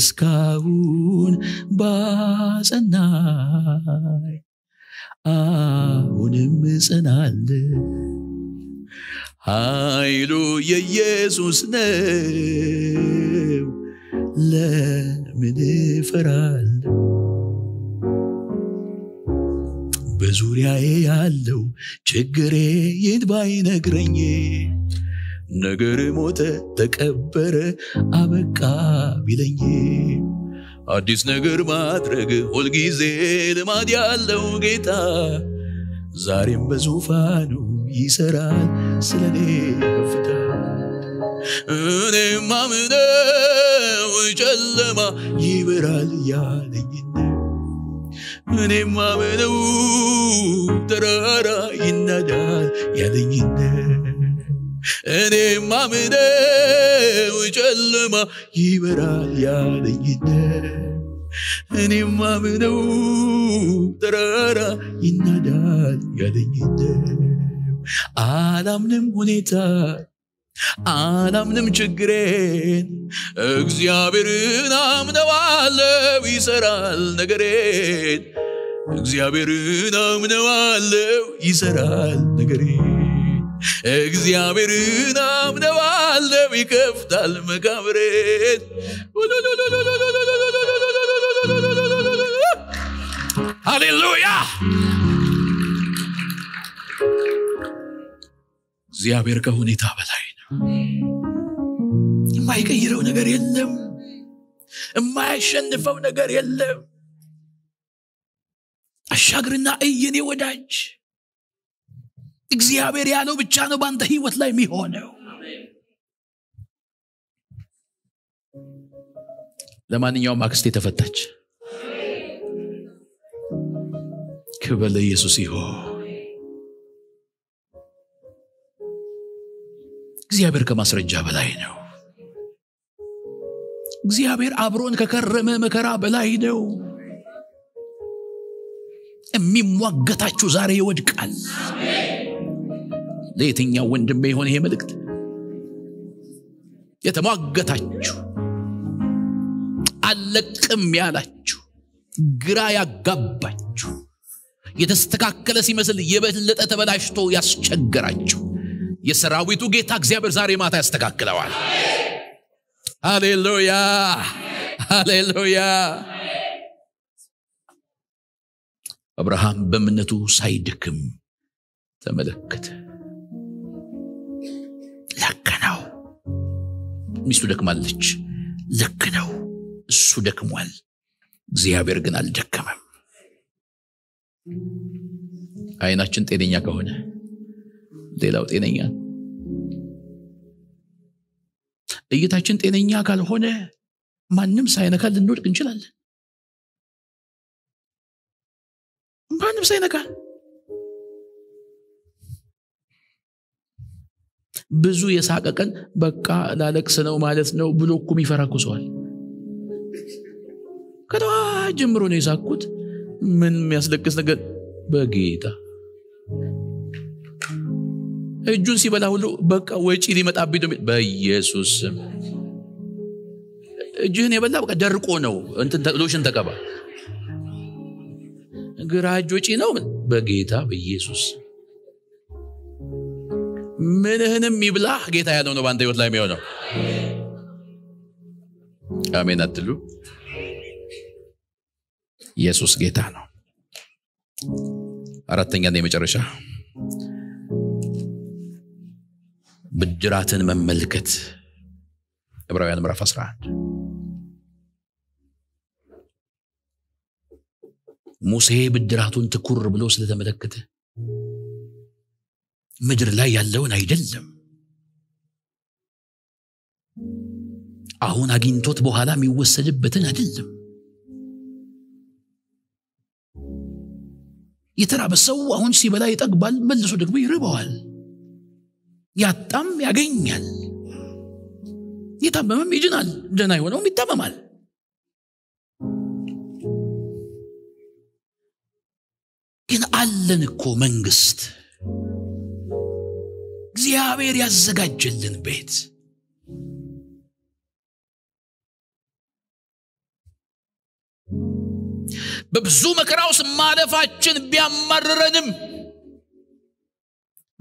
እስካሁን ባጸናይ አሁንም እጸናለሁ ኃይሉ የኢየሱስ ነው ለምን እፈራለሁ? በዙሪያዬ ያለው ችግሬ ይድባይ ነግረኝ ነገር ሞተ ተቀበረ አበቃ ቢለኝ አዲስ ነገር ማድረግ ሁልጊዜ ልማድ ያለው ጌታ ዛሬም በዙፋኑ ይሰራል ስለኔ ከፍታ እኔም ማምነው ጨለማ ይበራል ያለኝ እኔም ማምነው ተራራ ይናዳል ያለኝ እኔም ማምነው ጨለማ ይበራል ያለኝ እኔም ማምነው ተራራ ይናዳል ያለኝ አላምንም ሁኔታ አላምንም ችግሬን እግዚአብሔርን አምነዋለሁ ይሰራል ነገሬን እግዚአብሔርን አምነዋለሁ ይሰራል ነገሬን እግዚአብሔርን አምነዋለሁ ይከፍታል መቃብሬን ሃሌሉያ እግዚአብሔር ከሁኔታ በላይ ነው። የማይቀይረው ነገር የለም። የማያሸንፈው ነገር የለም። አሻግርና እየኔ ወዳጅ እግዚአብሔር ያለው ብቻ ነው ባንተ ህይወት ላይ የሚሆነው። ለማንኛውም አክስቴ ተፈታች። ክብር ለኢየሱስ ይሁን። እግዚአብሔር ከማስረጃ በላይ ነው። እግዚአብሔር አብሮን ከከረመ መከራ በላይ ነው። የሚሟገታችሁ ዛሬ ይወድቃል። ለየትኛው ወንድሜ ይሆን ይሄ መልእክት? የተሟገታችሁ አለቅም ያላችሁ ግራ ያጋባችሁ የተስተካከለ ሲመስል የበለጠ ተበላሽቶ ያስቸገራችሁ የሰራዊቱ ጌታ እግዚአብሔር ዛሬ ማታ ያስተካክለዋል። ሃሌሉያ ሃሌሉያ። አብርሃም በእምነቱ ሳይደክም ተመለከተ። ልክ ነው። ሚስቱ ደክማለች። ልክ ነው። እሱ ደክሟል። እግዚአብሔር ግን አልደከመም። አይናችን ጤነኛ ከሆነ ሌላው ጤነኛ፣ እይታችን ጤነኛ ካልሆነ ማንም ሳይነካ ልንወድቅ እንችላለን። ማንም ሳይነካ ብዙ የሳቀቀን በቃ ላለቅስ ነው ማለት ነው ብሎ እኮ የሚፈራኩሰዋል። ከደዋ ጀምሮ ነው የሳቁት። ምን የሚያስለቅስ ነገር በጌታ እጁን ሲበላ ሁሉ በቃ ወጪ ሊመጣብኝ ነው በኢየሱስ ስም። እጅህን የበላ በቃ ደርቆ ነው እንትን ሎሽን ተቀባ። ግራ እጅ ወጪ ነው በጌታ በኢየሱስ ምንህንም ይብላህ ጌታ ያለው ነው ባንተ ህይወት ላይ የሚሆነው። አሜን አትሉ? ኢየሱስ ጌታ ነው። አራተኛና የመጨረሻ ብድራትን መመልከት። ዕብራውያን ምዕራፍ 11 ሙሴ ብድራቱን ትኩር ብሎ ስለተመለከተ ምድር ላይ ያለውን አይደለም አሁን አግኝቶት በኋላ የሚወሰድበትን አይደለም። የተራበ ሰው አሁን ሲበላ ይጠግባል፣ መልሶ ደግሞ ይርበዋል። ያጣም ያገኛል፣ የታመመም ይድናል፣ ደህና የሆነውም ይታመማል። ግን አለን እኮ መንግስት፣ እግዚአብሔር ያዘጋጀልን ቤት። በብዙ መከራውስ ማለፋችን ቢያማርረንም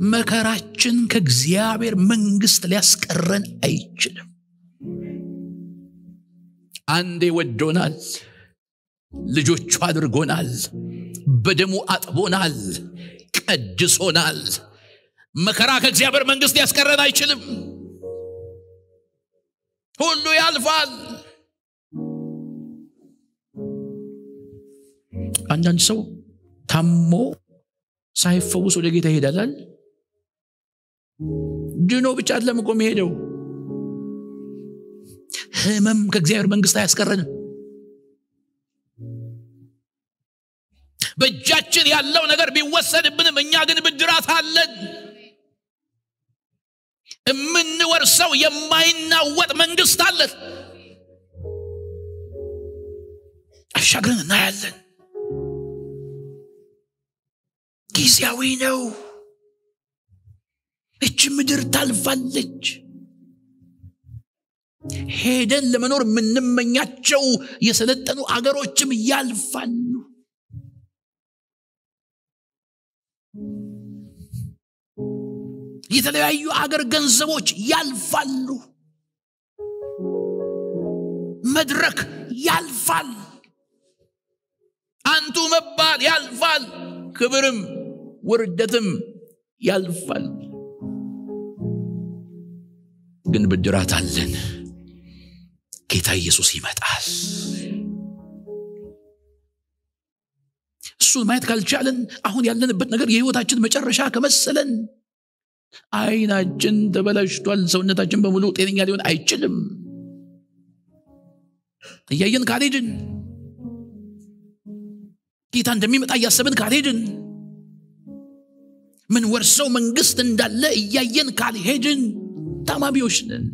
መከራችን ከእግዚአብሔር መንግስት ሊያስቀረን አይችልም። አንዴ ወዶናል፣ ልጆቹ አድርጎናል፣ በደሙ አጥቦናል፣ ቀድሶናል። መከራ ከእግዚአብሔር መንግስት ሊያስቀረን አይችልም። ሁሉ ያልፋል። አንዳንድ ሰው ታሞ ሳይፈወስ ወደ ጌታ ይሄዳል። ድኖ ብቻ አይደለም እኮ የሚሄደው። ህመም ከእግዚአብሔር መንግስት አያስቀረንም። በእጃችን ያለው ነገር ቢወሰድብንም እኛ ግን ብድራት አለን። የምንወርሰው የማይናወጥ መንግስት አለን። አሻግረን እናያለን። ጊዜያዊ ነው። እች ምድር ታልፋለች። ሄደን ለመኖር የምንመኛቸው የሰለጠኑ አገሮችም ያልፋሉ። የተለያዩ አገር ገንዘቦች ያልፋሉ። መድረክ ያልፋል። አንቱ መባል ያልፋል። ክብርም ውርደትም ያልፋል። ግን ብድራት አለን። ጌታ ኢየሱስ ይመጣል። እሱን ማየት ካልቻለን አሁን ያለንበት ነገር የህይወታችን መጨረሻ ከመሰለን አይናችን ተበላሽቷል። ሰውነታችን በሙሉ ጤነኛ ሊሆን አይችልም። እያየን ካልሄድን፣ ጌታ እንደሚመጣ እያሰብን ካልሄድን፣ ምን ወርሰው መንግስት እንዳለ እያየን ካልሄድን ታማሚዎች ነን።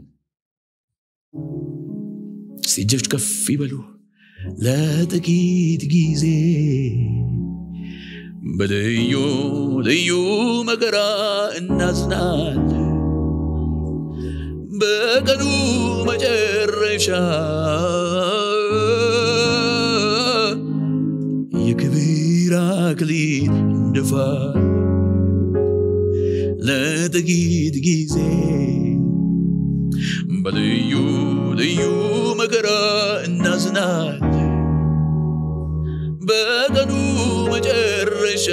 እጆች ከፍ ይበሉ። ለጥቂት ጊዜ በልዩ ልዩ መከራ እናዝናለን፣ በቀኑ መጨረሻ የክብር አክሊል እንደፋለን። ለጥቂት ጊዜ በልዩ ልዩ መከራ እናዝናለን፣ በቀኑ መጨረሻ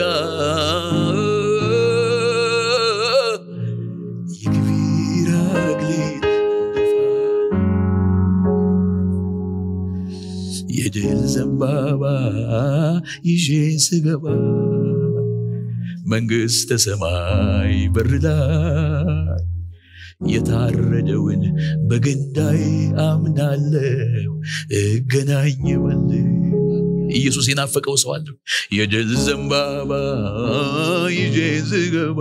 የክብር አክሊል እንደፋለን። የድል ዘንባባ ይዤ ስገባ መንግሥተ ሰማይ በር ላይ የታረደውን በገንዳይ አምናለሁ እገናኘዋለሁ። ኢየሱስ የናፈቀው ሰው አለ። የድል ዘንባባ ይዤ ስገባ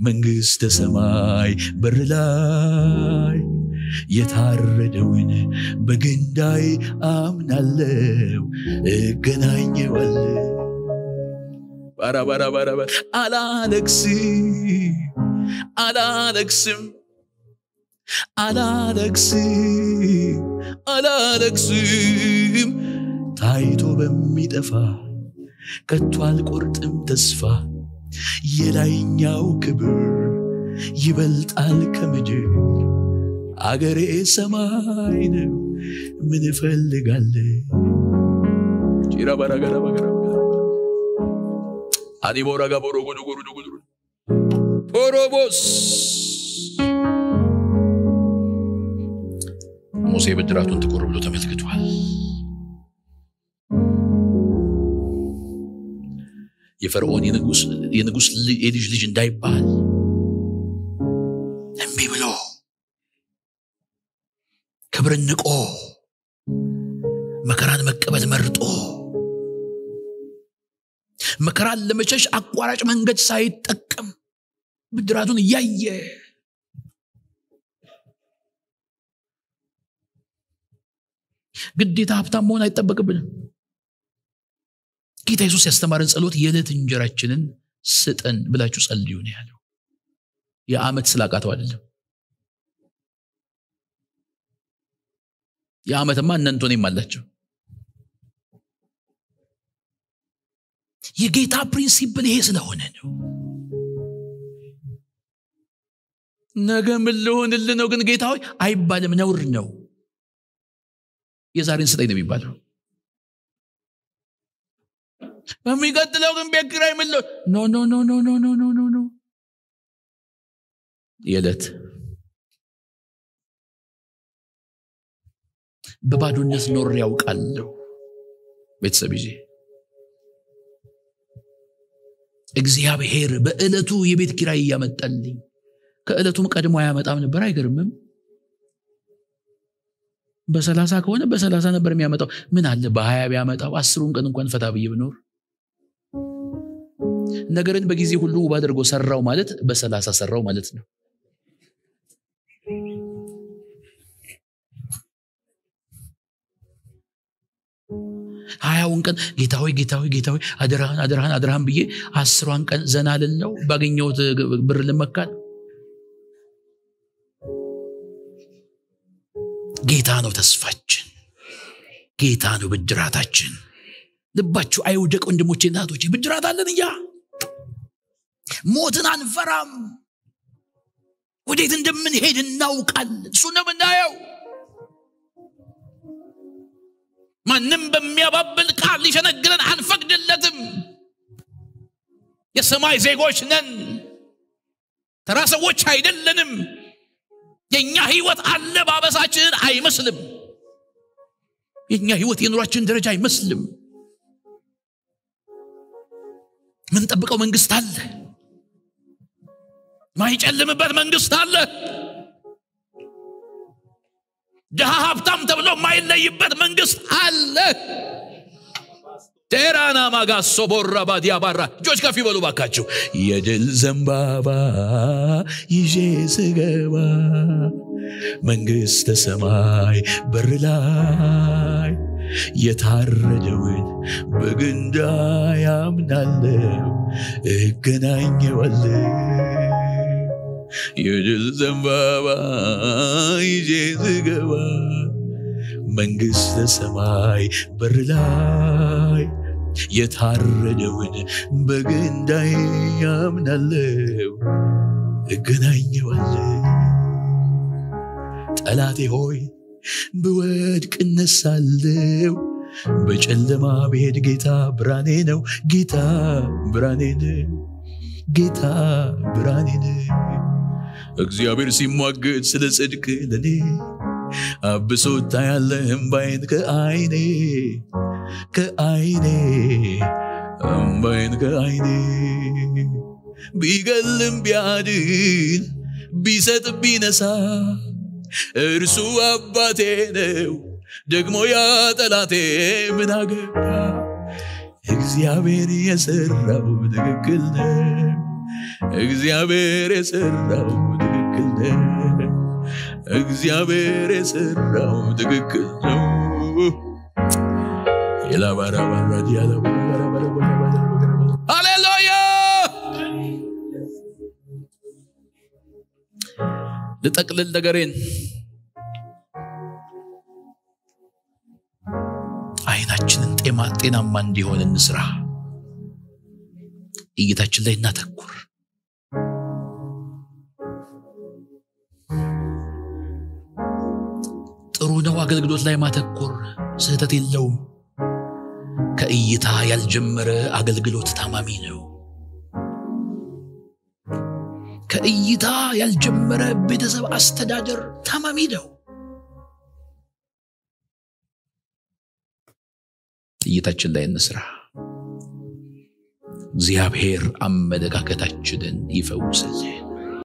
መንግሥተ ሰማይ በር ላይ የታረደውን በገንዳይ አምናለሁ እገናኘዋለሁ። ባራ አላለቅስም ታይቶ በሚጠፋ ከቶ አልቆርጥም ተስፋ የላይኛው ክብር ይበልጣል ከምድር አገሬ ሰማይ ነው ምን እፈልጋለሁ ጂራ ባራጋራ ባጋራ አኒቦራ ጋቦሮ ጎዱ ጎዱ ጎዱ ፖሮቦስ ሙሴ ብድራቱን ትኩር ብሎ ተመልክቷል የፈርዖን የንጉስ ልጅ እንዳይባል እምቢ ብሎ ክብርን ንቆ መከራን መቀበል መርጦ መከራን ለመሸሽ አቋራጭ መንገድ ሳይጠቀም ብድራቱን ያየ ግዴታ ሀብታም መሆን አይጠበቅብንም ጌታ ኢየሱስ ያስተማረን ጸሎት የዕለት እንጀራችንን ስጠን ብላችሁ ጸልዩ ነው ያለው የዓመት ስላቃተው አይደለም የዓመትማ እናንተንም አላችሁ የጌታ ፕሪንሲፕል ይሄ ስለሆነ ነው ነገ ምን ልሆንልህ ነው ግን ጌታ ሆይ አይባልም ነውር ነው የዛሬን ስጠኝ ነው የሚባለው በሚቀጥለው ግን ቤት ኪራይ ምን ኖ ኖ ኖ ኖ ኖ ኖ ኖ ኖ የዕለት በባዶነት ኖር ያውቃለሁ ቤተሰብ ይዤ እግዚአብሔር በእለቱ የቤት ኪራይ ያመጣልኝ ከእለቱም ቀድሞ ያመጣም ነበር አይገርምም በ30 ከሆነ በ30 ነበር የሚያመጣው ምን አለ በ20 ቢያመጣው 10ን ቀን እንኳን ፈታ ብዬ ብኖር ነገርን በጊዜ ሁሉ ባደርጎ ሰራው ማለት በ30 ሰራው ማለት ነው ሃያውን ቀን ጌታዬ አደራህን ብዬ 10ን ቀን ዘና ልለው ባገኘሁት ብር ልመካል ጌታ ነው ተስፋችን ጌታ ነው ብድራታችን ልባችሁ አይውደቅ ወንድሞቼ እናቶቼ ብድራት አለን ያ ሞትን አንፈራም ወዴት እንደምንሄድ እናውቃለን እሱ ነው ምናየው ማንም በሚያባብል ቃል ሊሸነግለን አንፈቅድለትም የሰማይ ዜጎች ነን ተራ ሰዎች አይደለንም የኛ ህይወት አለባበሳችን አይመስልም የኛ ህይወት የኑራችን ደረጃ አይመስልም ምን ጠብቀው መንግስት አለ ማይጨልምበት መንግስት አለ ደሃ ሀብታም ተብሎ ማይለይበት መንግስት አለ ተራና ማጋሶ ቦራባ ዲያባራ ጆች ከፍ ይበሉ ባካችሁ የድል ዘንባባ ይዤ ስገባ መንግስተ ሰማይ በር ላይ የታረደውን በግንዳ ያምናለው እገናኘዋለሁ የድል ዘንባባ ይዤ ስገባ መንግስተ ሰማይ በር ላይ የታረደውን በግንዳ ያምናለው እገናኘዋለሁ ጠላቴ ሆይ ብወድቅ እነሳለሁ በጨለማ ብሄድ ጌታ ብርሃኔ ነው ጌታ ብርሃኔ ነው ጌታ ብርሃኔ ነው እግዚአብሔር ሲሟገት ስለ ጽድቅ ለኔ አብሶታ ያለ እምባዬን እምባዬን ከዓይኔ ቢገልም ቢያድን ቢሰጥ ቢነሳ እርሱ አባቴ ነው ደግሞ ያ ጠላቴ ምን አገባ እግዚአብሔር የሰራው ትክክል ነው እግዚአብሔር የሰራው ትክክል ነው እግዚአብሔር የሰራው ትክክል ነው የላባራባራ ሃሌሉያ ልጠቅልል ነገሬን አይናችንን ጤናማ እንዲሆን እንስራ እይታችን ላይ እናተኩር ጥሩ ነው አገልግሎት ላይ ማተኮር ስህተት የለውም ከእይታ ያልጀመረ አገልግሎት ታማሚ ነው ከእይታ ያልጀመረ ቤተሰብ አስተዳደር ታማሚ ነው እይታችን ላይ እንስራ እግዚአብሔር አመለካከታችንን ይፈውስልን